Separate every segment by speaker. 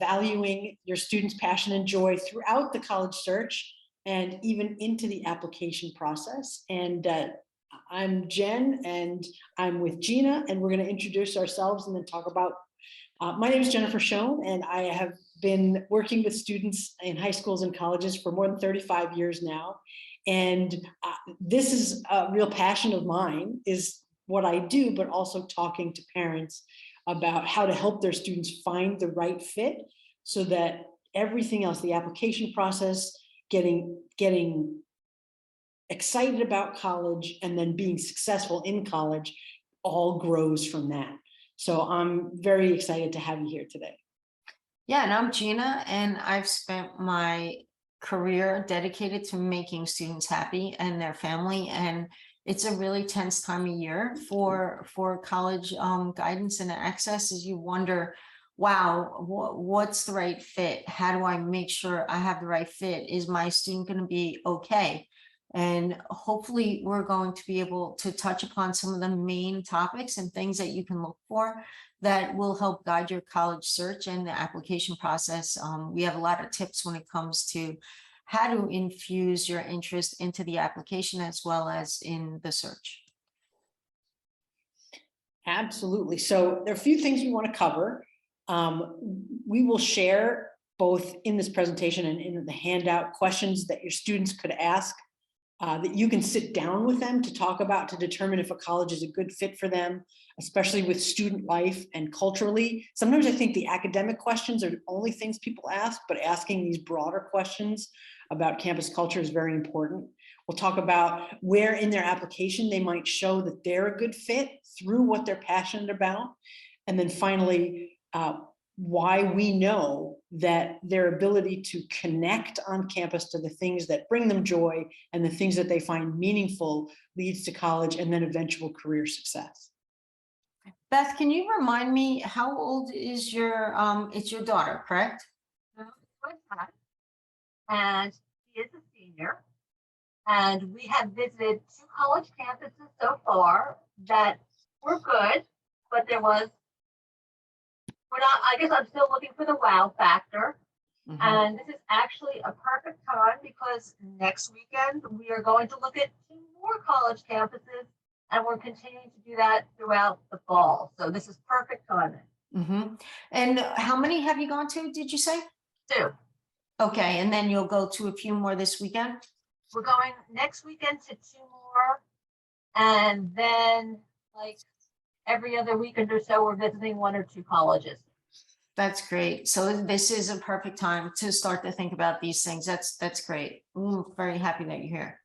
Speaker 1: valuing your students' passion and joy throughout the college search and even into the application process. And I'm Jen, and I'm with Gina, and we're going to introduce ourselves and then talk about. My name is Jennifer Schoen, and I have been working with students in high schools and colleges for more than 35 years now. And this is a real passion of mine, is what I do, but also talking to parents about how to help their students find the right fit so that everything else, the application process, getting excited about college and then being successful in college all grows from that. So I'm very excited to have you here today.
Speaker 2: Yeah, and I'm Gina, and I've spent my career dedicated to making students happy and their family. And it's a really tense time of year for college guidance and access, as you wonder, wow, what's the right fit? How do I make sure I have the right fit? Is my student going to be okay? And hopefully we're going to be able to touch upon some of the main topics and things that you can look for that will help guide your college search and the application process. We have a lot of tips when it comes to how to infuse your interest into the application as well as in the search.
Speaker 1: Absolutely. So there are a few things we want to cover. We will share both in this presentation and in the handout questions that your students could ask that you can sit down with them to talk about, to determine if a college is a good fit for them, especially with student life and culturally. Sometimes I think the academic questions are the only things people ask, but asking these broader questions about campus culture is very important. We'll talk about where in their application they might show that they're a good fit through what they're passionate about. And then finally, why we know that their ability to connect on campus to the things that bring them joy and the things that they find meaningful leads to college and then eventual career success.
Speaker 2: Beth, can you remind me, how old is your, it's your daughter, correct?
Speaker 3: And she is a senior. And we have visited 2 college campuses so far that were good, but I guess I'm still looking for the wow factor. Mm-hmm. And this is actually a perfect time because next weekend we are going to look at 2 more college campuses, and we're continuing to do that throughout the fall. So this is perfect timing.
Speaker 2: Mm-hmm. And how many have you gone to, did you say?
Speaker 3: 2.
Speaker 2: Okay, and then you'll go to a few more this weekend?
Speaker 3: We're going next weekend to 2 more, and then like every other weekend or so, we're visiting 1 or 2 colleges.
Speaker 2: That's great. So this is a perfect time to start to think about these things. That's great. Ooh, very happy that you're here.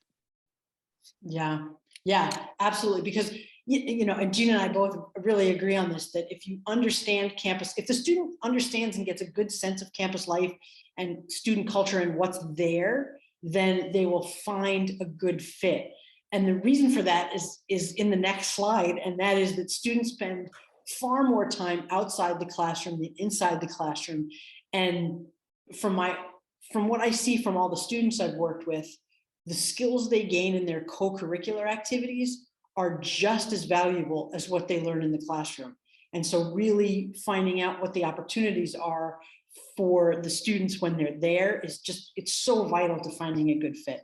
Speaker 1: Yeah, absolutely. Because, you know, and Gina and I both really agree on this, that if you understand campus, if the student understands and gets a good sense of campus life and student culture and what's there, then they will find a good fit. And the reason for that is in the next slide, and that is that students spend far more time outside the classroom than inside the classroom. And from what I see from all the students I've worked with, the skills they gain in their co-curricular activities are just as valuable as what they learn in the classroom. And so really finding out what the opportunities are for the students when they're there is just, it's so vital to finding a good fit.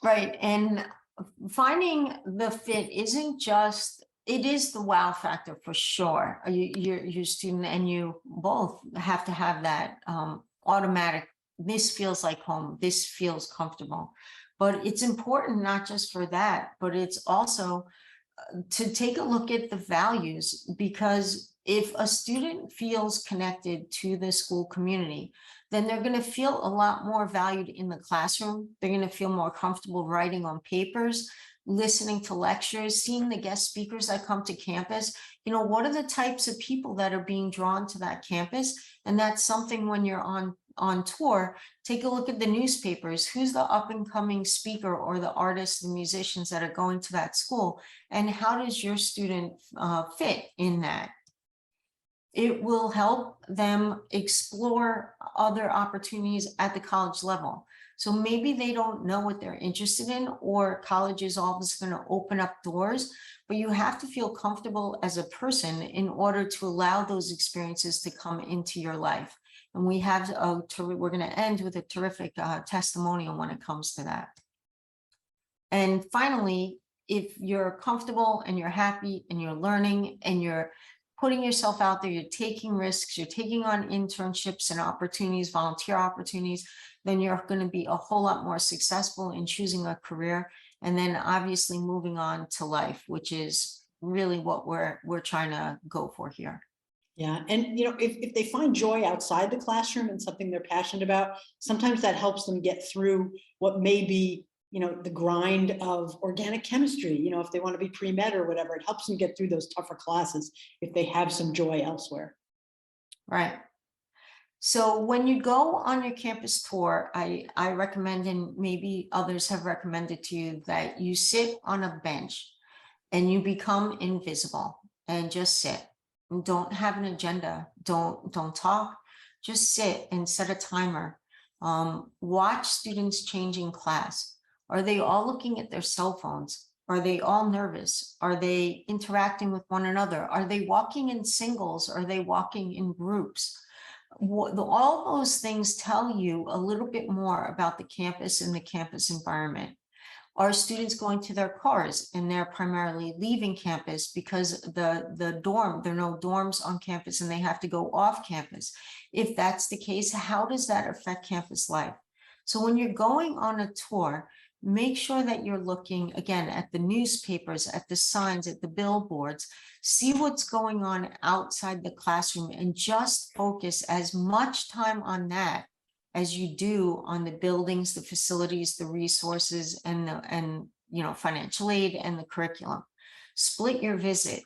Speaker 2: Right, and finding the fit isn't just, it is the wow factor for sure. Your student and you both have to have that automatic, this feels like home, this feels comfortable. But it's important not just for that, but it's also to take a look at the values, because if a student feels connected to the school community, then they're going to feel a lot more valued in the classroom. They're going to feel more comfortable writing on papers, listening to lectures, seeing the guest speakers that come to campus. You know, what are the types of people that are being drawn to that campus? And that's something when you're on tour, take a look at the newspapers. Who's the up and coming speaker or the artists and musicians that are going to that school? And how does your student fit in that? It will help them explore other opportunities at the college level. So maybe they don't know what they're interested in, or college is always going to open up doors, but you have to feel comfortable as a person in order to allow those experiences to come into your life. And we have we're going to end with a terrific testimonial when it comes to that. And finally, if you're comfortable and you're happy and you're learning and you're putting yourself out there, you're taking risks, you're taking on internships and opportunities, volunteer opportunities, then you're going to be a whole lot more successful in choosing a career, and then obviously moving on to life, which is really what we're trying to go for here.
Speaker 1: Yeah, and if they find joy outside the classroom and something they're passionate about, sometimes that helps them get through what may be the grind of organic chemistry. If they want to be pre-med or whatever, it helps them get through those tougher classes if they have some joy elsewhere.
Speaker 2: Right. So when you go on your campus tour, I recommend, and maybe others have recommended to you, that you sit on a bench and you become invisible and just sit. And don't have an agenda. Don't talk. Just sit and set a timer. Watch students changing class. Are they all looking at their cell phones? Are they all nervous? Are they interacting with one another? Are they walking in singles? Are they walking in groups? All those things tell you a little bit more about the campus and the campus environment. Are students going to their cars and they're primarily leaving campus because there are no dorms on campus and they have to go off campus? If that's the case, how does that affect campus life? So when you're going on a tour, make sure that you're looking again at the newspapers, at the signs, at the billboards, see what's going on outside the classroom, and just focus as much time on that as you do on the buildings, the facilities, the resources, and financial aid and the curriculum. Split your visit.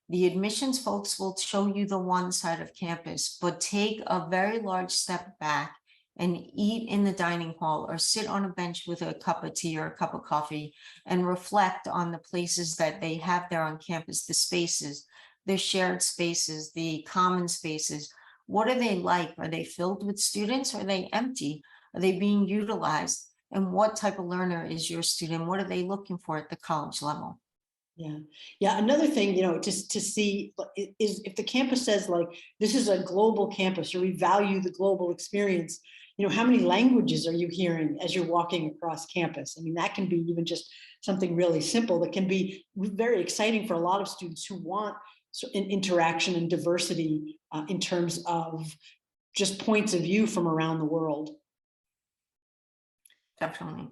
Speaker 2: The admissions folks will show you the one side of campus, but take a very large step back and eat in the dining hall or sit on a bench with a cup of tea or a cup of coffee and reflect on the places that they have there on campus, the spaces, the shared spaces, the common spaces. What are they like? Are they filled with students? Are they empty? Are they being utilized? And what type of learner is your student? What are they looking for at the college level?
Speaker 1: Yeah. Another thing, just to see is if the campus says like, this is a global campus, or we value the global experience, how many languages are you hearing as you're walking across campus? I mean, that can be even just something really simple that can be very exciting for a lot of students who want interaction and diversity in terms of just points of view from around the world.
Speaker 2: Definitely.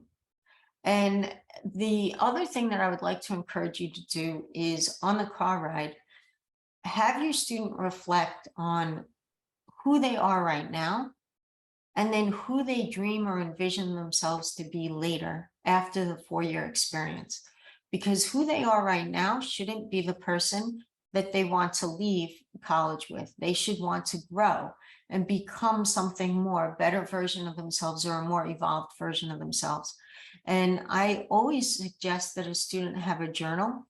Speaker 2: And the other thing that I would like to encourage you to do is, on the car ride, have your student reflect on who they are right now, and then who they dream or envision themselves to be later after the 4-year experience. Because who they are right now shouldn't be the person that they want to leave college with. They should want to grow and become something more, a better version of themselves, or a more evolved version of themselves. And I always suggest that a student have a journal,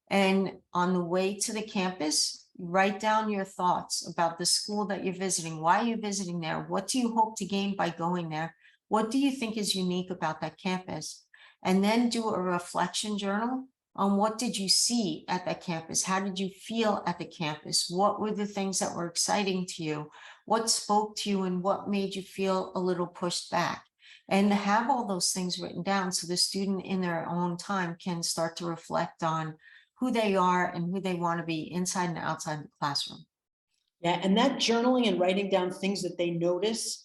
Speaker 2: and on the way to the campus, write down your thoughts about the school that you're visiting. Why are you visiting there? What do you hope to gain by going there? What do you think is unique about that campus? And then do a reflection journal on what did you see at that campus? How did you feel at the campus? What were the things that were exciting to you? What spoke to you, and what made you feel a little pushed back? And have all those things written down so the student in their own time can start to reflect on who they are and who they want to be inside and outside the classroom.
Speaker 1: Yeah, and that journaling and writing down things that they notice,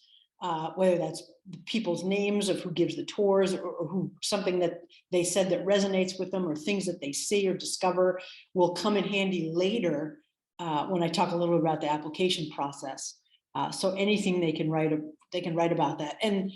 Speaker 1: whether that's people's names of who gives the tours, or who something that they said that resonates with them, or things that they see or discover, will come in handy later when I talk a little bit about the application process. So anything they can write about that. And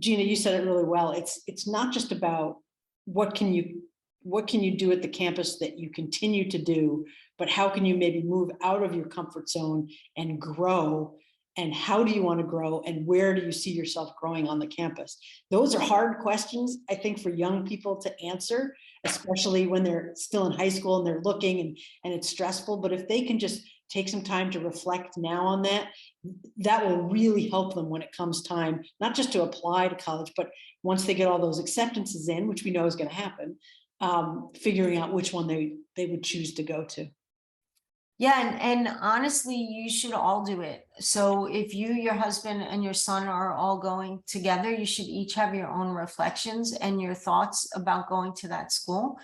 Speaker 1: Gina, you said it really well. It's not just about what can you do at the campus that you continue to do, but how can you maybe move out of your comfort zone and grow? And how do you want to grow? And where do you see yourself growing on the campus? Those are hard questions, I think, for young people to answer, especially when they're still in high school and they're looking and it's stressful. But if they can just take some time to reflect now on that, that will really help them when it comes time, not just to apply to college, but once they get all those acceptances in, which we know is going to happen, figuring out which one they would choose to go to.
Speaker 2: Yeah, and honestly, you should all do it. So if you, your husband, and your son are all going together, you should each have your own reflections and your thoughts about going to that school,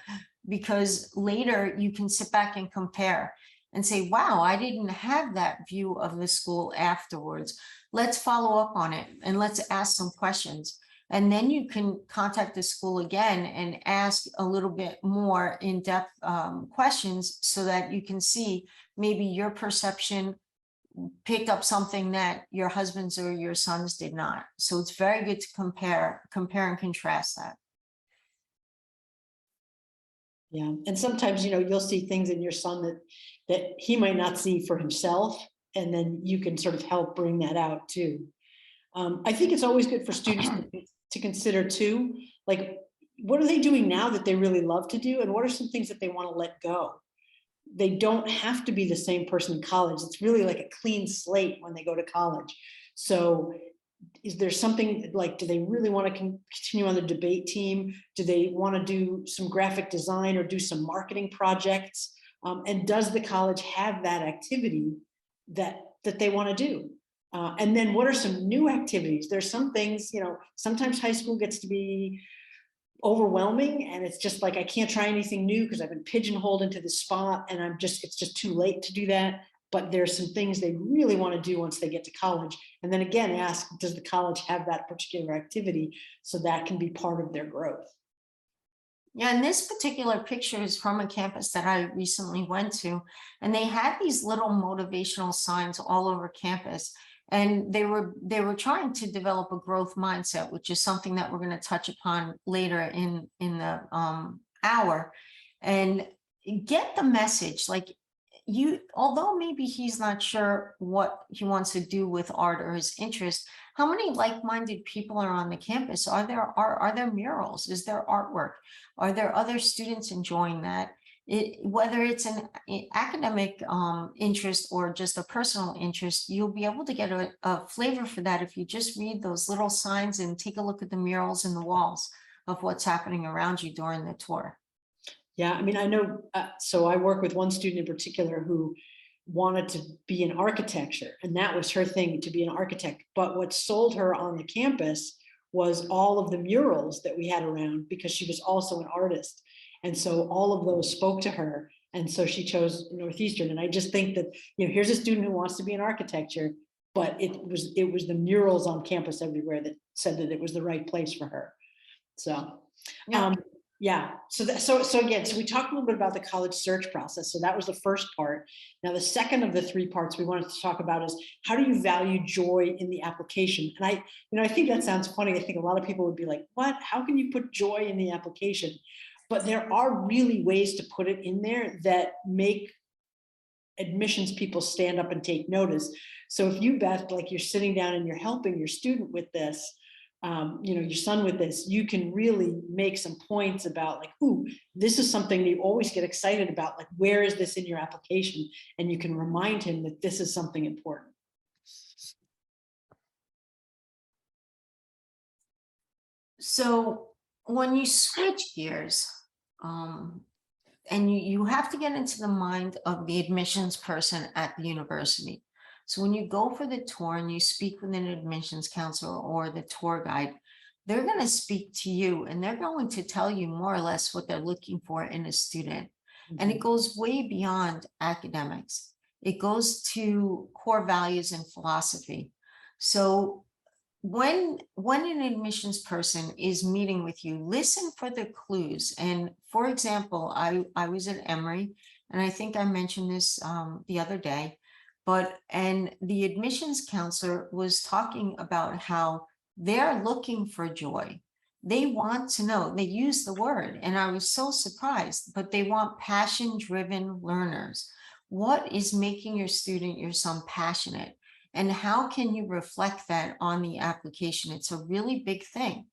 Speaker 2: because later you can sit back and compare and say, wow, I didn't have that view of the school afterwards. Let's follow up on it and let's ask some questions. And then you can contact the school again and ask a little bit more in-depth questions so that you can see maybe your perception picked up something that your husband's or your son's did not. So it's very good to compare and contrast that.
Speaker 1: Yeah, and sometimes, you'll see things in your son that he might not see for himself, and then you can sort of help bring that out too. I think it's always good for students to consider too, like, what are they doing now that they really love to do, and what are some things that they want to let go? They don't have to be the same person in college. It's really like a clean slate when they go to college. So is there something like, do they really want to continue on the debate team? Do they want to do some graphic design or do some marketing projects? And does the college have that activity that they want to do? And then what are some new activities? There's some things, sometimes high school gets to be overwhelming, and it's just like, I can't try anything new because I've been pigeonholed into this spot, and it's just too late to do that. But there's some things they really want to do once they get to college. And then again, ask, does the college have that particular activity so that can be part of their growth?
Speaker 2: Yeah, and this particular picture is from a campus that I recently went to, and they had these little motivational signs all over campus. And they were trying to develop a growth mindset, which is something that we're going to touch upon later in the hour, and get the message. Like, although maybe he's not sure what he wants to do with art or his interest, how many like-minded people are on the campus? Are there murals? Is there artwork? Are there other students enjoying that? Whether it's an academic interest or just a personal interest, you'll be able to get a flavor for that if you just read those little signs and take a look at the murals in the walls of what's happening around you during the tour.
Speaker 1: Yeah, I mean, I know, so I work with one student in particular who wanted to be in architecture, and that was her thing, to be an architect. But what sold her on the campus was all of the murals that we had around, because she was also an artist. And so all of those spoke to her. And so she chose Northeastern. And I just think that, here's a student who wants to be in architecture, but it was the murals on campus everywhere that said that it was the right place for her. So, yeah. So again, we talked a little bit about the college search process. So that was the first part. Now, the second of the three parts we wanted to talk about is, how do you value joy in the application? And I think that sounds funny. I think a lot of people would be like, what? How can you put joy in the application? But there are really ways to put it in there that make admissions people stand up and take notice. So if you, Beth, like, you're sitting down and you're helping your student with this, your son with this, you can really make some points about, like, ooh, this is something that you always get excited about. Like, where is this in your application? And you can remind him that this is something important.
Speaker 2: So when you switch gears, and you have to get into the mind of the admissions person at the university. So when you go for the tour and you speak with an admissions counselor or the tour guide, they're going to speak to you and they're going to tell you more or less what they're looking for in a student. Mm-hmm. And it goes way beyond academics. It goes to core values and philosophy. So when an admissions person is meeting with you, listen for the clues. And for example, I was at Emory, and I think I mentioned this the other day, and the admissions counselor was talking about how they're looking for joy. They want to know, they use the word, and I was so surprised, but they want passion-driven learners. What is making your student, your son, passionate? And how can you reflect that on the application? It's a really big thing.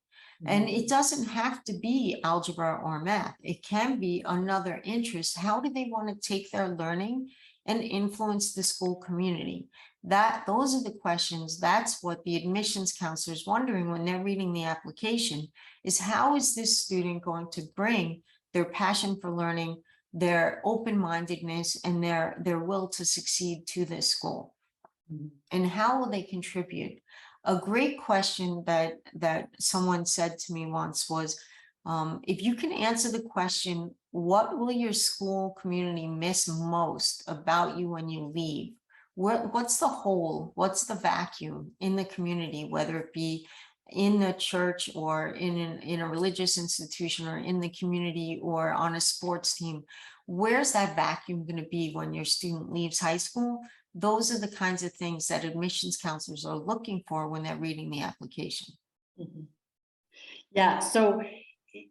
Speaker 2: Mm-hmm. And it doesn't have to be algebra or math. It can be another interest. How do they want to take their learning and influence the school community? Those are the questions. That's what the admissions counselor is wondering when they're reading the application, is how is this student going to bring their passion for learning, their open-mindedness, and their will to succeed to this school? And how will they contribute? A great question that someone said to me once was, if you can answer the question, what will your school community miss most about you when you leave? What's the hole? What's the vacuum in the community, whether it be in the church or in a religious institution or in the community or on a sports team? Where's that vacuum going to be when your student leaves high school? Those are the kinds of things that admissions counselors are looking for when they're reading the application.
Speaker 1: Mhm. Yeah, so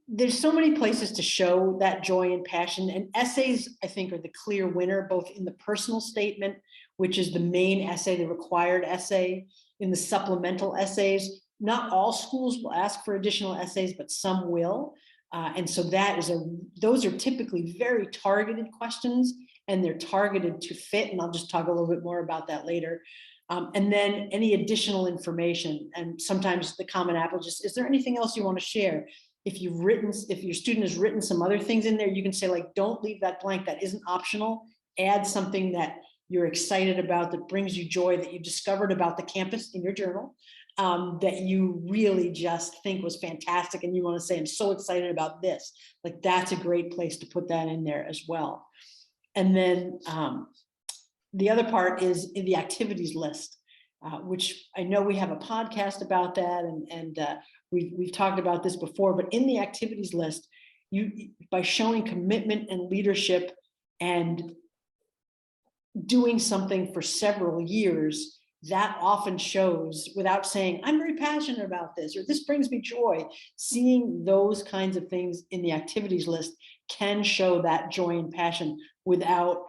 Speaker 1: there's so many places to show that joy and passion, and essays, I think, are the clear winner, both in the personal statement, which is the main essay, the required essay, in the supplemental essays. Not all schools will ask for additional essays, but some will. And so those are typically very targeted questions, and they're targeted to fit. And I'll just talk a little bit more about that later. And then any additional information. And sometimes the common apple just, is there anything else you want to share? If your student has written some other things in there, you can say, like, don't leave that blank. That isn't optional. Add something that you're excited about, that brings you joy, that you discovered about the campus in your journal, that you really just think was fantastic. And you want to say, I'm so excited about this. Like, that's a great place to put that in there as well. And then the other part is in the activities list, which I know we have a podcast about that, and we've talked about this before, but in the activities list, by showing commitment and leadership and doing something for several years, that often shows, without saying, I'm very passionate about this, or this brings me joy. Seeing those kinds of things in the activities list can show that joy and passion without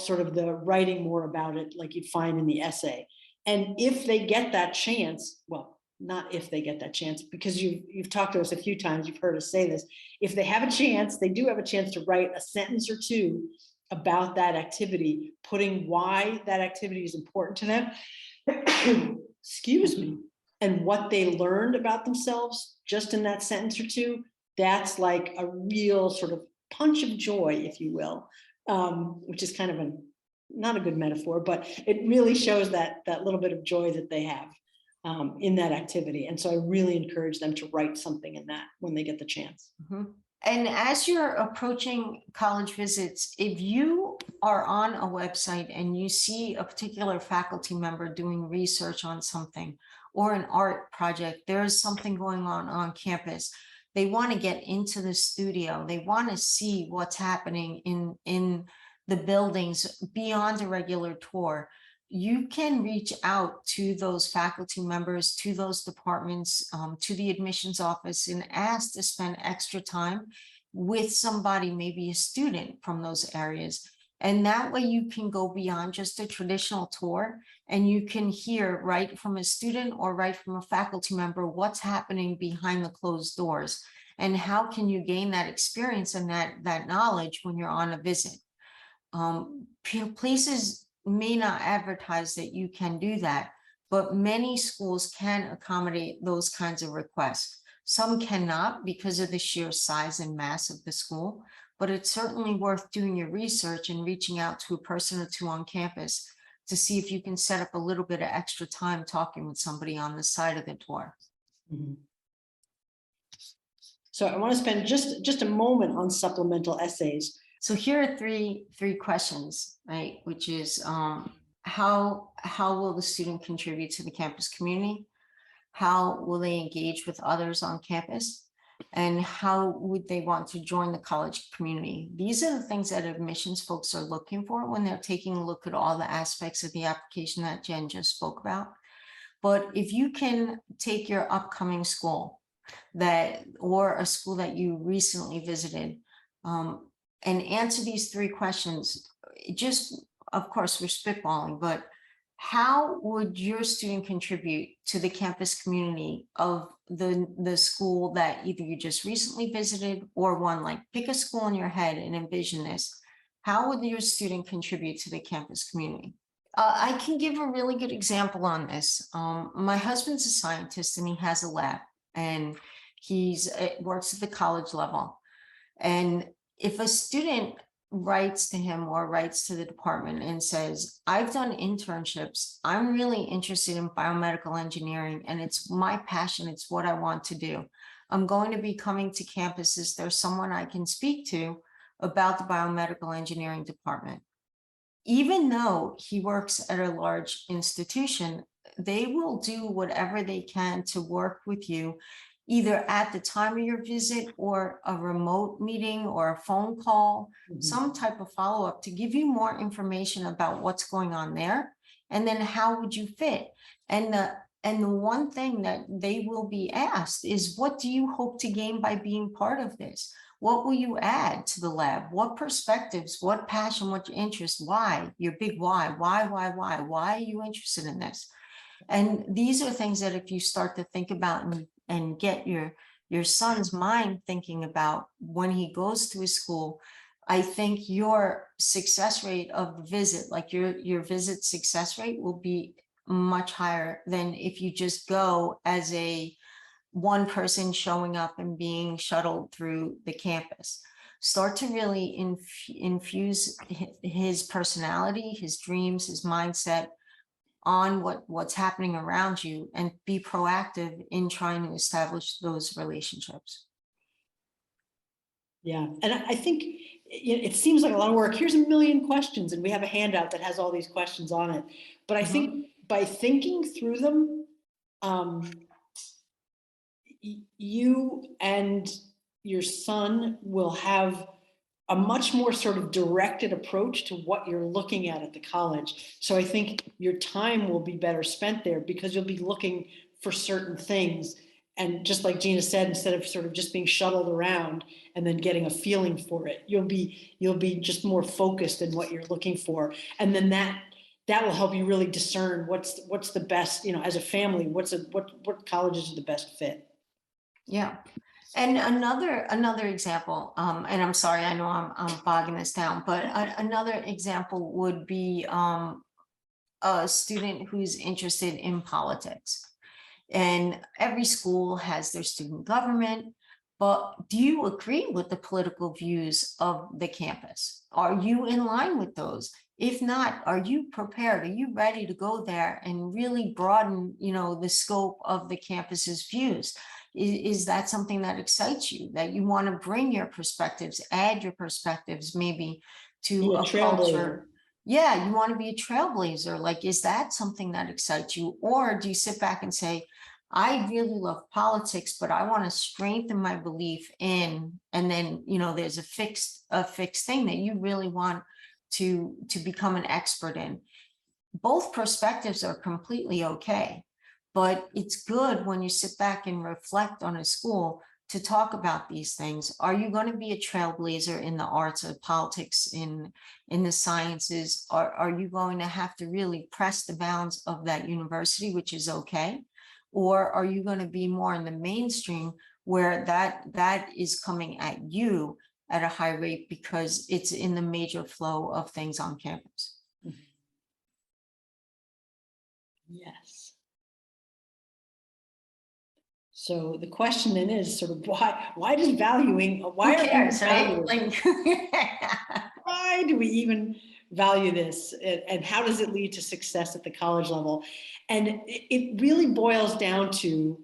Speaker 1: sort of the writing more about it like you'd find in the essay. And if they get that chance, well, not if they get that chance, because you've talked to us a few times, you've heard us say this, if they have a chance, they do have a chance to write a sentence or two about that activity, putting why that activity is important to them, excuse me, and what they learned about themselves just in that sentence or two. That's like a real sort of punch of joy, if you will, which is kind of not a good metaphor, but it really shows that little bit of joy that they have in that activity. And so I really encourage them to write something in that when they get the chance.
Speaker 2: Mm-hmm. And as you're approaching college visits, if you are on a website and you see a particular faculty member doing research on something or an art project, there is something going on campus, they want to get into the studio, they want to see what's happening in the buildings beyond a regular tour, you can reach out to those faculty members, to those departments, to the admissions office, and ask to spend extra time with somebody, maybe a student from those areas. And that way you can go beyond just a traditional tour, and you can hear right from a student or right from a faculty member what's happening behind the closed doors, and how can you gain that experience and that knowledge when you're on a visit. Places may not advertise that you can do that, but many schools can accommodate those kinds of requests. Some cannot because of the sheer size and mass of the school, but it's certainly worth doing your research and reaching out to a person or two on campus to see if you can set up a little bit of extra time talking with somebody on the side of the tour.
Speaker 1: Mm-hmm. So I want to spend just a moment on supplemental essays.
Speaker 2: So here are three questions, right? Which is how will the student contribute to the campus community? How will they engage with others on campus? And how would they want to join the college community? These are the things that admissions folks are looking for when they're taking a look at all the aspects of the application that Jen just spoke about. But if you can take your upcoming school or a school that you recently visited, and answer these three questions, just, of course, we're spitballing, but how would your student contribute to the campus community of the school that either you just recently visited or one, like pick a school in your head and envision this. How would your student contribute to the campus community? I can give a really good example on this. My husband's a scientist and he has a lab, and he's works at the college level. And if a student writes to him or writes to the department and says, I've done internships, I'm really interested in biomedical engineering, and it's my passion, it's what I want to do. I'm going to be coming to campus. Is there someone I can speak to about the biomedical engineering department? Even though he works at a large institution, they will do whatever they can to work with you, either at the time of your visit or a remote meeting or a phone call, some type of follow-up to give you more information about what's going on there. And then how would you fit? And the one thing that they will be asked is, what do you hope to gain by being part of this? What will you add to the lab? What perspectives, what passion, what interest, why, your big why are you interested in this? And these are things that if you start to think about and get your son's mind thinking about when he goes to his school, I think your success rate of the visit, like your visit success rate, will be much higher than if you just go as a one person showing up and being shuttled through the campus. Start to really infuse his personality, his dreams, his mindset on what's happening around you, and be proactive in trying to establish those relationships.
Speaker 1: Yeah, and I think it seems like a lot of work. Here's a million questions, and we have a handout that has all these questions on it. But I think by thinking through them, you and your son will have a much more sort of directed approach to what you're looking at the college. So I think your time will be better spent there because you'll be looking for certain things. And just like Gina said, instead of sort of just being shuttled around and then getting a feeling for it, you'll be just more focused in what you're looking for. And then that will help you really discern what's the best, as a family, what colleges are the best fit.
Speaker 2: Yeah. And another example, and I'm sorry, I know I'm bogging this down, but another example would be a student who's interested in politics. And every school has their student government, but do you agree with the political views of the campus? Are you in line with those? If not, are you prepared? Are you ready to go there and really broaden, the scope of the campus's views? Is that something that excites you, that you want to bring your perspectives, add your perspectives maybe to a culture? Yeah, you want to be a trailblazer. Like, is that something that excites you? Or do you sit back and say, I really love politics, but I want to strengthen my belief in, and then, there's a fixed thing that you really want to become an expert in. Both perspectives are completely okay. But it's good when you sit back and reflect on a school to talk about these things. Are you going to be a trailblazer in the arts or politics, in the sciences? Are you going to have to really press the bounds of that university, which is okay? Or are you going to be more in the mainstream where that is coming at you at a high rate because it's in the major flow of things on campus?
Speaker 1: Yes. So the question then is sort of why does valuing, why
Speaker 2: Who cares, right?
Speaker 1: Why do we even value this, and how does it lead to success at the college level? And it really boils down to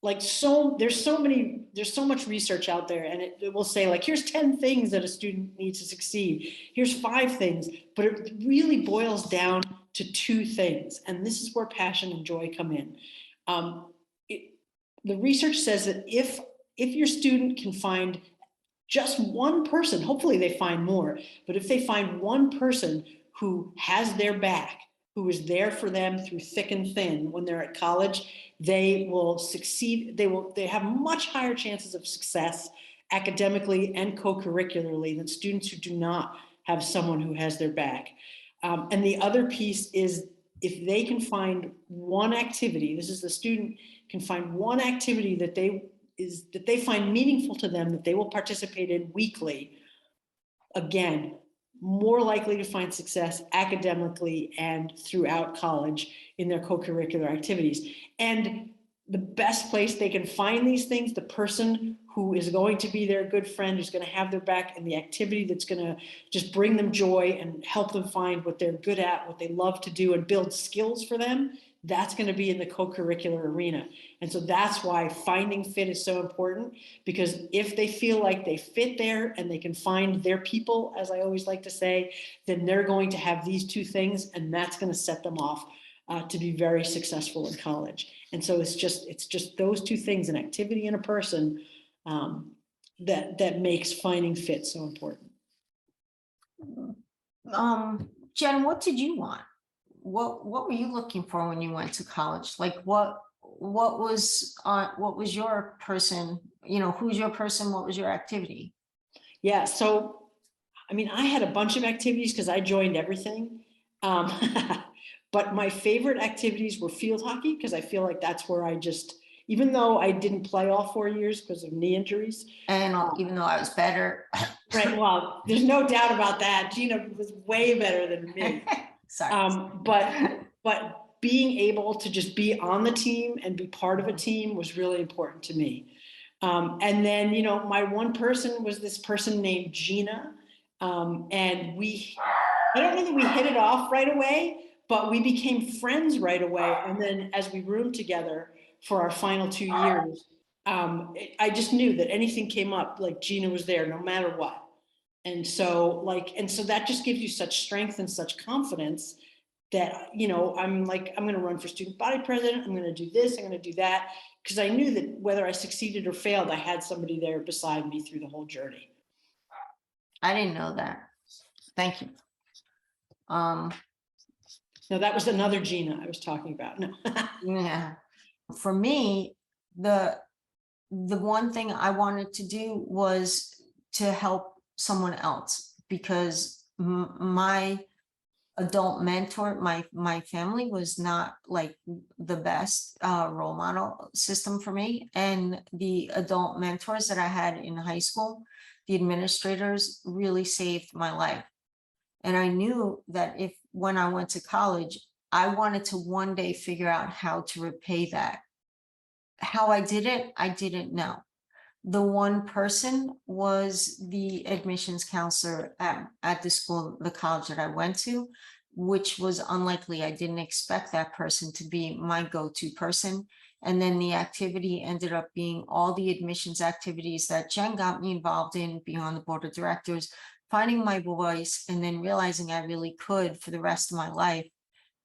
Speaker 1: there's so much research out there, and it will say here's 10 things that a student needs to succeed. Here's 5 things, but it really boils down to 2 things. And this is where passion and joy come in. The research says that if your student can find just one person, hopefully they find more, but if they find one person who has their back, who is there for them through thick and thin when they're at college, they will succeed. They have much higher chances of success academically and co-curricularly than students who do not have someone who has their back. And the other piece is, if they can find one activity, this is the student can find one activity that they find meaningful to them, that they will participate in weekly. Again, more likely to find success academically and throughout college in their co-curricular activities. And the best place they can find these things, the person who is going to be their good friend, who's going to have their back, and the activity that's going to just bring them joy and help them find what they're good at, what they love to do, and build skills for them, that's going to be in the co-curricular arena. And so that's why finding fit is so important, because if they feel like they fit there and they can find their people, as I always like to say, then they're going to have these two things, and that's going to set them off to be very successful in college. And so it's just those two things, an activity and a person, that makes finding fit so important.
Speaker 2: Jen, what did you want? What were you looking for when you went to college? Like what was your person, you know, who's your person? What was your activity?
Speaker 1: Yeah, so I mean, I had a bunch of activities because I joined everything. But my favorite activities were field hockey, because I feel like that's where I just, even though I didn't play all 4 years because of knee injuries.
Speaker 2: And even though I was better.
Speaker 1: Right, well, there's no doubt about that. Gina was way better than me.
Speaker 2: Sorry.
Speaker 1: But being able to just be on the team and be part of a team was really important to me. And then, you know, my one person was this person named Gina. And I don't know that we hit it off right away, but we became friends right away. And then as we roomed together for our final 2 years, I just knew that anything came up, like Gina was there no matter what. And so that just gives you such strength and such confidence that, you know, I'm like, I'm going to run for student body president. I'm going to do this. I'm going to do that. Because I knew that whether I succeeded or failed, I had somebody there beside me through the whole journey.
Speaker 2: I didn't know that. Thank you.
Speaker 1: No, that was another Gina I was talking about. No.
Speaker 2: Yeah. For me, the one thing I wanted to do was to help someone else, because my adult mentor, my family was not like the best role model system for me. And the adult mentors that I had in high school, the administrators, really saved my life. And I knew that when I went to college, I wanted to one day figure out how to repay that. How I did it, I didn't know. The one person was the admissions counselor at the school, the college that I went to, which was unlikely. I didn't expect that person to be my go-to person. And then the activity ended up being all the admissions activities that Jen got me involved in, being on the board of directors, finding my voice, and then realizing I really could, for the rest of my life,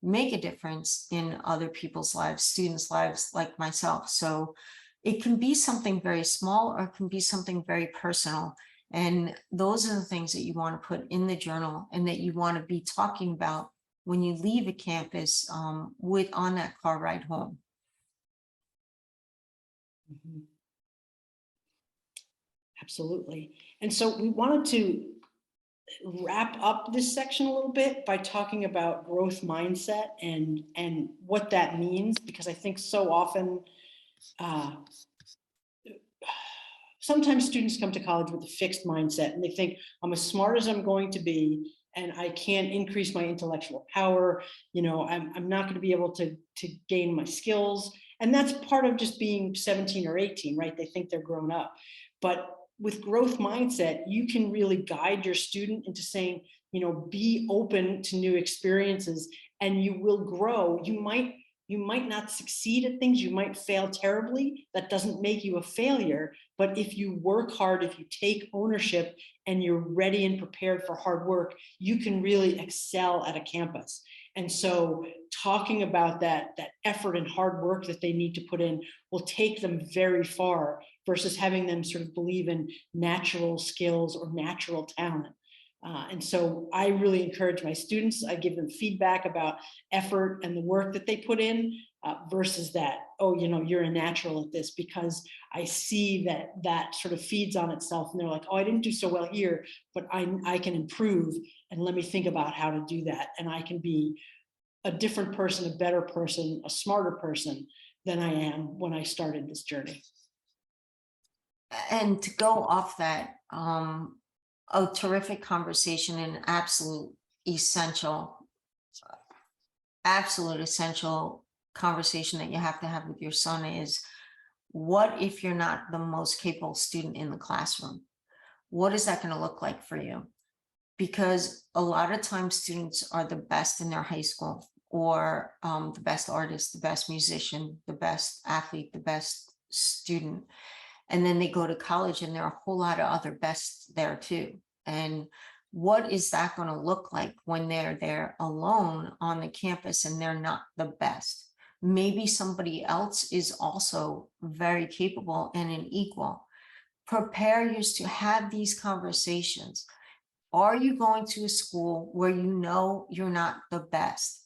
Speaker 2: make a difference in other people's lives, students' lives like myself. So it can be something very small, or it can be something very personal. And those are the things that you want to put in the journal, and that you want to be talking about when you leave a campus on that car ride home.
Speaker 1: Mm-hmm. Absolutely. And so we wanted to wrap up this section a little bit by talking about growth mindset and what that means, because I think so often sometimes students come to college with a fixed mindset, and they think, I'm as smart as I'm going to be, and I can't increase my intellectual power. You know, I'm not going to be able to gain my skills. And that's part of just being 17 or 18, right? They think they're grown up. But with growth mindset, you can really guide your student into saying, you know, be open to new experiences, and you will grow. You might not succeed at things, you might fail terribly. That doesn't make you a failure. But if you work hard, if you take ownership, and you're ready and prepared for hard work, you can really excel at a campus. And so talking about that effort and hard work that they need to put in will take them very far, versus having them sort of believe in natural skills or natural talent. And so I really encourage my students. I give them feedback about effort and the work that they put in, versus that, oh, you know, you're a natural at this, because I see that sort of feeds on itself, and they're like, oh, I didn't do so well here, but I can improve, and let me think about how to do that. And I can be a different person, a better person, a smarter person than I am when I started this journey.
Speaker 2: And to go off that, a terrific conversation and absolute essential conversation that you have to have with your son is, what if you're not the most capable student in the classroom? What is that going to look like for you? Because a lot of times students are the best in their high school, or the best artist, the best musician, the best athlete, the best student. And then they go to college and there are a whole lot of other bests there too. And what is that going to look like when they're there alone on the campus and they're not the best? Maybe somebody else is also very capable and an equal. Prepare yours to have these conversations. Are you going to a school where you know you're not the best?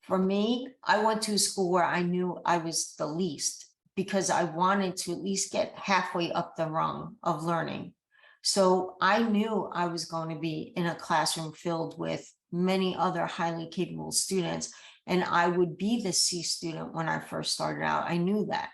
Speaker 2: For me, I went to a school where I knew I was the least, because I wanted to at least get halfway up the rung of learning. So I knew I was going to be in a classroom filled with many other highly capable students, and I would be the C student when I first started out. I knew that.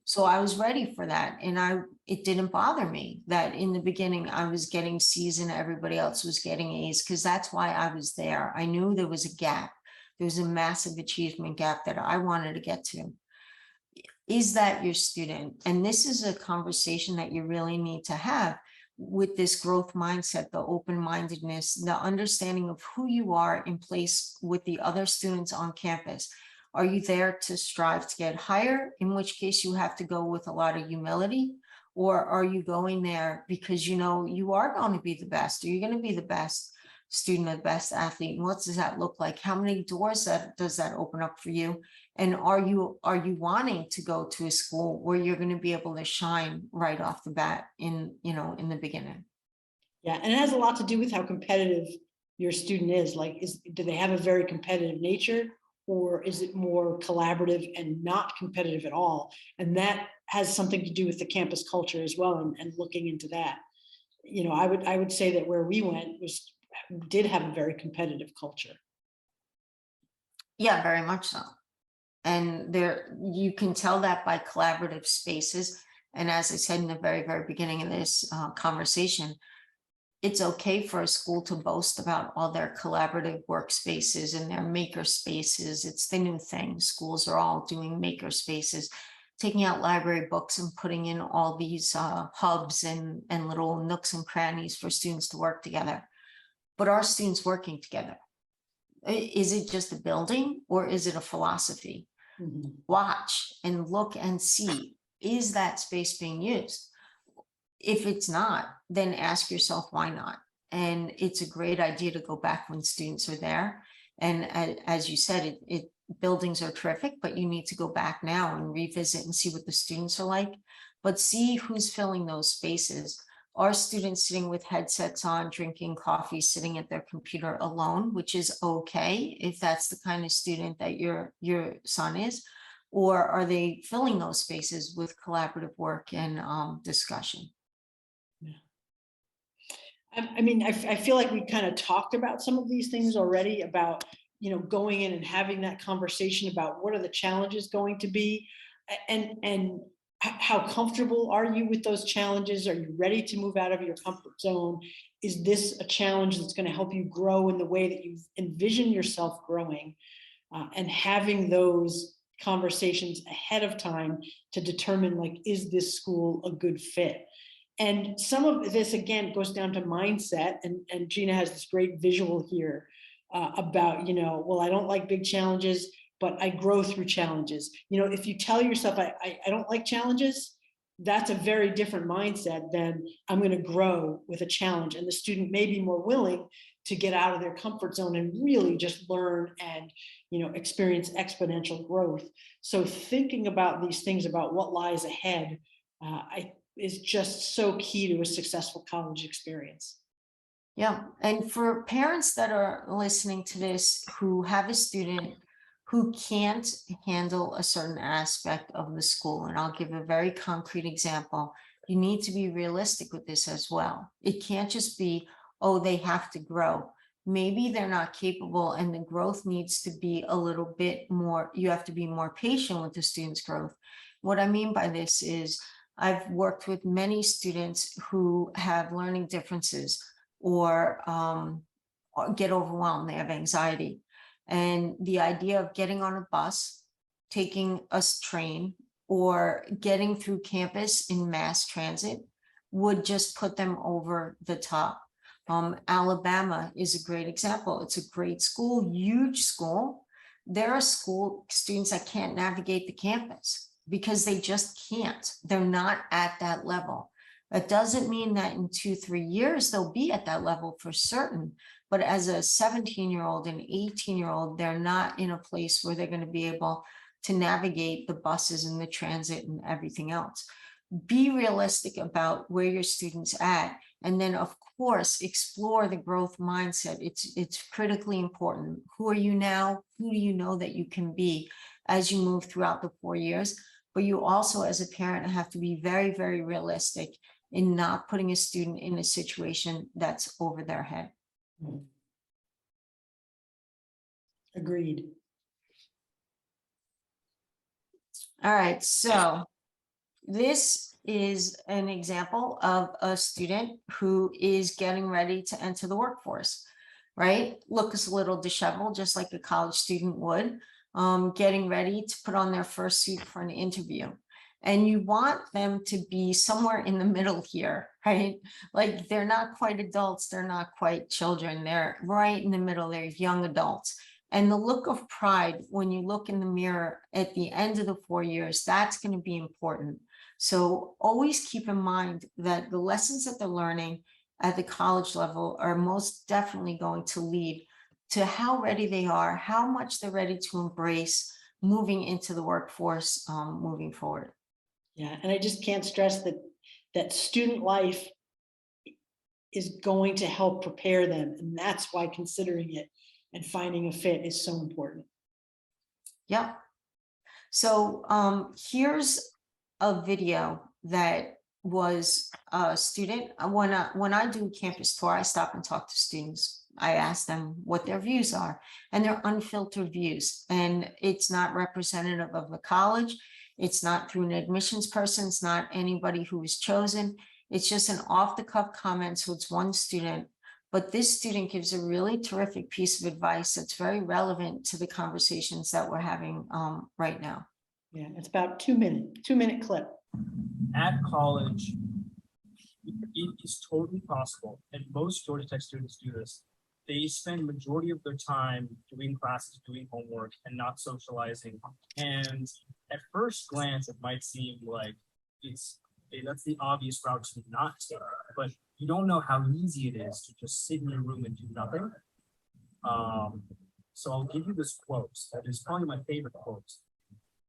Speaker 2: So I was ready for that. And it didn't bother me that in the beginning I was getting C's and everybody else was getting A's, because that's why I was there. I knew there was a gap. There was a massive achievement gap that I wanted to get to. Is that your student? And this is a conversation that you really need to have with this growth mindset, the open-mindedness, the understanding of who you are in place with the other students on campus. Are you there to strive to get higher, in which case you have to go with a lot of humility? Or are you going there because you know you are going to be the best? Are you going to be the best student, the best athlete? And what does that look like? How many doors does that open up for you? And are you wanting to go to a school where you're going to be able to shine right off the bat in the beginning?
Speaker 1: Yeah, and it has a lot to do with how competitive your student is. Like, do they have a very competitive nature, or is it more collaborative and not competitive at all? And that has something to do with the campus culture as well, and looking into that. I would say that where we went did have a very competitive culture.
Speaker 2: Yeah, very much so. And there, you can tell that by collaborative spaces. And as I said in the very, very beginning of this conversation, it's okay for a school to boast about all their collaborative workspaces and their maker spaces. It's the new thing. Schools are all doing maker spaces, taking out library books and putting in all these hubs and little nooks and crannies for students to work together. But are students working together? Is it just a building, or is it a philosophy?
Speaker 1: Mm-hmm.
Speaker 2: Watch and look and see, is that space being used? If it's not, then ask yourself why not. And it's a great idea to go back when students are there. And as you said, buildings are terrific, but you need to go back now and revisit and see what the students are like, but see who's filling those spaces. Are students sitting with headsets on, drinking coffee, sitting at their computer alone, which is okay if that's the kind of student that your son is? Or are they filling those spaces with collaborative work and discussion?
Speaker 1: Yeah. I mean, I feel like we kind of talked about some of these things already, about, going in and having that conversation about what are the challenges going to be, and how comfortable are you with those challenges? Are you ready to move out of your comfort zone? Is this a challenge that's going to help you grow in the way that you envision yourself growing? And having those conversations ahead of time to determine, like, is this school a good fit? And some of this, again, goes down to mindset. And Gina has this great visual here about, well, I don't like big challenges, but I grow through challenges. If you tell yourself, I don't like challenges, that's a very different mindset than I'm going to grow with a challenge. And the student may be more willing to get out of their comfort zone and really just learn and, experience exponential growth. So thinking about these things, about what lies ahead, is just so key to a successful college experience.
Speaker 2: Yeah. And for parents that are listening to this who have a student who can't handle a certain aspect of the school, and I'll give a very concrete example, you need to be realistic with this as well. It can't just be, oh, they have to grow. Maybe they're not capable and the growth needs to be a little bit more, you have to be more patient with the student's growth. What I mean by this is, I've worked with many students who have learning differences. or get overwhelmed, they have anxiety. And the idea of getting on a bus, taking a train, or getting through campus in mass transit would just put them over the top. Alabama is a great example. It's a great school, huge school. There are school students that can't navigate the campus because they just can't. They're not at that level. That doesn't mean that in 2-3 years they'll be at that level for certain, but as a 17-year-old and 18-year-old, they're not in a place where they're going to be able to navigate the buses and the transit and everything else. Be realistic about where your student's at, and then of course explore the growth mindset. It's critically important. Who are you now? Who do you know that you can be as you move throughout the 4 years? But you also, as a parent, have to be very, very realistic in not putting a student in a situation that's over their head.
Speaker 1: Agreed.
Speaker 2: All right, so this is an example of a student who is getting ready to enter the workforce, right? Looks a little disheveled, just like a college student would, getting ready to put on their first suit for an interview. And you want them to be somewhere in the middle here, right? Like they're not quite adults, they're not quite children, they're right in the middle, they're young adults. And the look of pride when you look in the mirror at the end of the 4 years, that's going to be important. So always keep in mind that the lessons that they're learning at the college level are most definitely going to lead to how ready they are, how much they're ready to embrace moving into the workforce moving forward.
Speaker 1: Yeah, and I just can't stress that student life is going to help prepare them, and that's why considering it and finding a fit is so important.
Speaker 2: Yep. So here's a video that was a student. When I do campus tour, I stop and talk to students. I ask them what their views are, and they're unfiltered views. And it's not representative of the college. It's not through an admissions person. It's not anybody who was chosen. It's just an off-the-cuff comment. So it's one student. But this student gives a really terrific piece of advice that's very relevant to the conversations that we're having right now.
Speaker 1: Yeah, it's about 2-minute clip.
Speaker 4: At college, it is totally possible, and most Georgia Tech students do this. They spend majority of their time doing classes, doing homework, and not socializing. And at first glance, it might seem like that's the obvious route to not take, but you don't know how easy it is to just sit in your room and do nothing. So I'll give you this quote that is probably my favorite quote.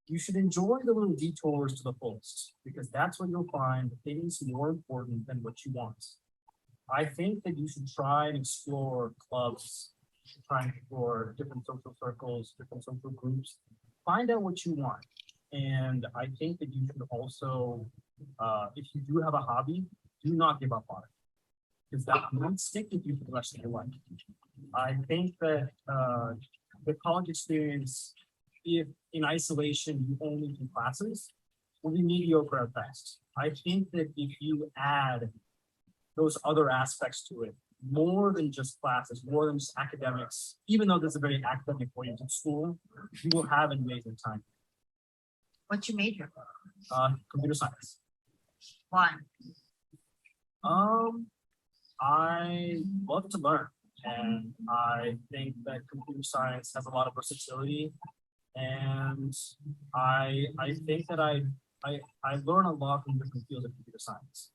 Speaker 4: You should enjoy the little detours to the fullest, because that's when you'll find things more important than what you want. I think that you should try and explore clubs, you should try and explore different social circles, different social groups, find out what you want. And I think that you should also, if you do have a hobby, do not give up on it, because that might stick with you for the rest of your life. I think that the college experience, if in isolation you only do classes, will be mediocre at best. I think that if you add those other aspects to it, more than just classes, more than just academics, even though this is a very academic oriented school, you will have an amazing time.
Speaker 2: What's your major?
Speaker 4: Computer science.
Speaker 2: Why?
Speaker 4: I love to learn, and I think that computer science has a lot of versatility, and I think that I learn a lot from different fields of computer science.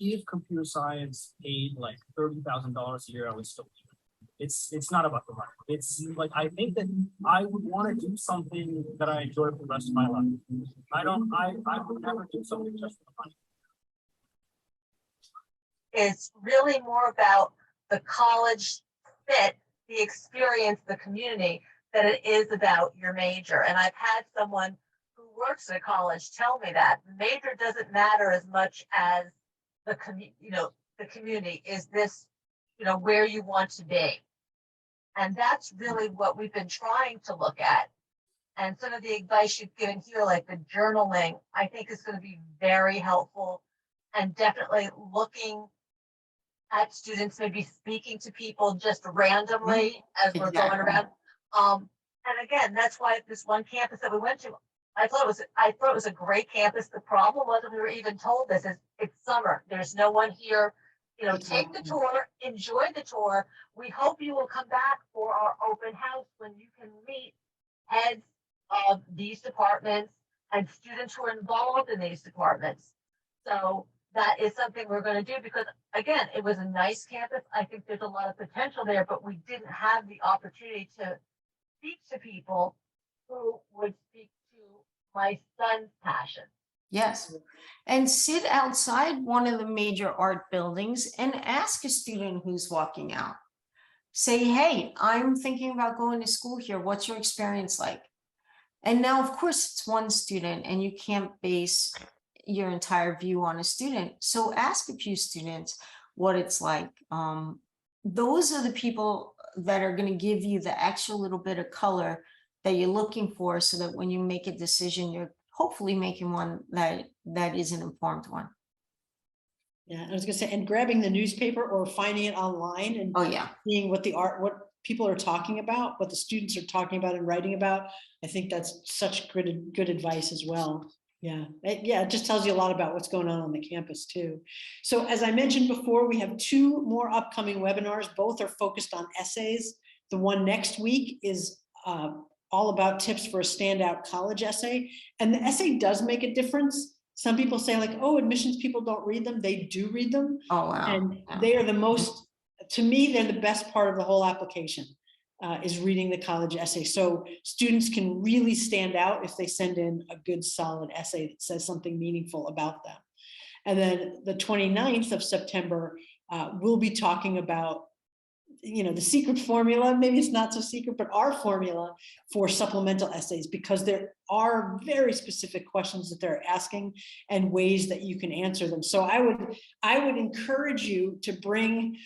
Speaker 4: If computer science paid like $30,000 a year, I would still do it. It's not about the money. It's like, I think that I would want to do something that I enjoy for the rest of my life. I would never do something just for the money.
Speaker 3: It's really more about the college fit, the experience, the community, than it is about your major. And I've had someone who works at a college tell me that the major doesn't matter as much as the community. Is this, where you want to be? And that's really what we've been trying to look at. And some of the advice you've given here, like the journaling, I think is going to be very helpful, and definitely looking at students, maybe speaking to people just randomly as we're going
Speaker 2: Exactly.
Speaker 3: around. And again, that's why this one campus that we went to, I thought it was a great campus. The problem was we were even told this is it's summer. There's no one here. You know, take the tour, enjoy the tour. We hope you will come back for our open house when you can meet heads of these departments and students who are involved in these departments. So that is something we're going to do because, again, it was a nice campus. I think there's a lot of potential there, but we didn't have the opportunity to speak to people who would speak to my son's passion.
Speaker 2: Yes. And sit outside one of the major art buildings and ask a student who's walking out. Say, hey, I'm thinking about going to school here. What's your experience like? And now, of course, it's one student and you can't base your entire view on a student. So ask a few students what it's like. Those are the people that are going to give you the extra little bit of color that you're looking for so that when you make a decision, you're hopefully making one that is an informed one.
Speaker 1: Yeah, I was gonna say, and grabbing the newspaper or finding it online and
Speaker 2: Oh, yeah.
Speaker 1: seeing what what people are talking about, what the students are talking about and writing about. I think that's such good advice as well. Yeah, it just tells you a lot about what's going on the campus too. So as I mentioned before, we have 2 more upcoming webinars. Both are focused on essays. The one next week is all about tips for a standout college essay. And the essay does make a difference. Some people say like, oh, admissions people don't read them. They do read them.
Speaker 2: Oh, wow.
Speaker 1: And
Speaker 2: Yeah.
Speaker 1: they are the most, to me, they're the best part of the whole application, is reading the college essay. So students can really stand out if they send in a good solid essay that says something meaningful about them. And then the 29th of September, we'll be talking about, the secret formula. Maybe it's not so secret, but our formula for supplemental essays, because there are very specific questions that they're asking and ways that you can answer them. So I would encourage you to bring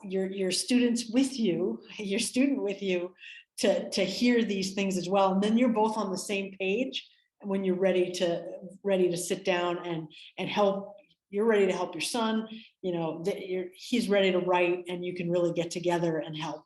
Speaker 1: your students with you, your student with you, to hear these things as well. And then you're both on the same page when you're ready to sit down and help. You're ready to help your son, he's ready to write, and you can really get together and help.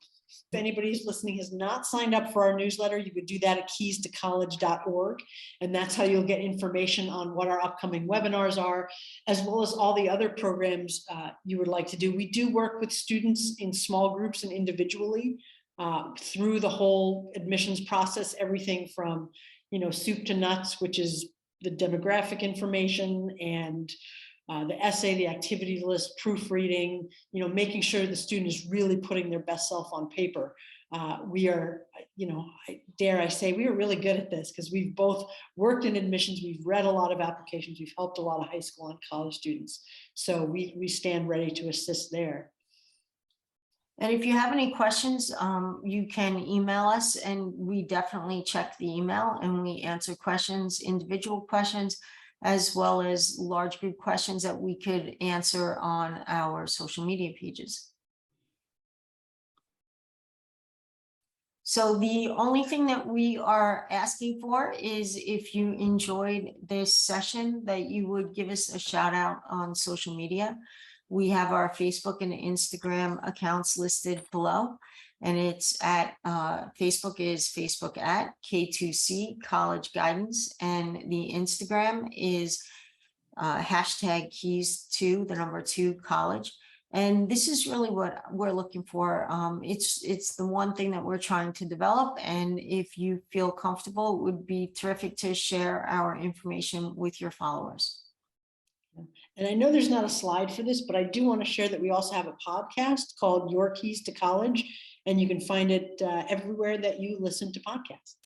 Speaker 1: If anybody who's listening has not signed up for our newsletter, you could do that at keystocollege.org. And that's how you'll get information on what our upcoming webinars are, as well as all the other programs you would like to do. We do work with students in small groups and individually through the whole admissions process, everything from, soup to nuts, which is the demographic information and the essay, the activity list, proofreading, making sure the student is really putting their best self on paper. We are, dare I say, we are really good at this because we've both worked in admissions. We've read a lot of applications. We've helped a lot of high school and college students. So we stand ready to assist there.
Speaker 2: And if you have any questions, you can email us, and we definitely check the email and we answer questions, individual questions, as well as large group questions that we could answer on our social media pages. So the only thing that we are asking for is if you enjoyed this session, that you would give us a shout out on social media. We have our Facebook and Instagram accounts listed below, and it's at Facebook is Facebook at K2C College Guidance, and the Instagram is hashtag keys2 college. And this is really what we're looking for. It's the one thing that we're trying to develop, and if you feel comfortable, it would be terrific to share our information with your followers.
Speaker 1: And I know there's not a slide for this, but I do want to share that we also have a podcast called Your Keys to College, and you can find it everywhere that you listen to podcasts.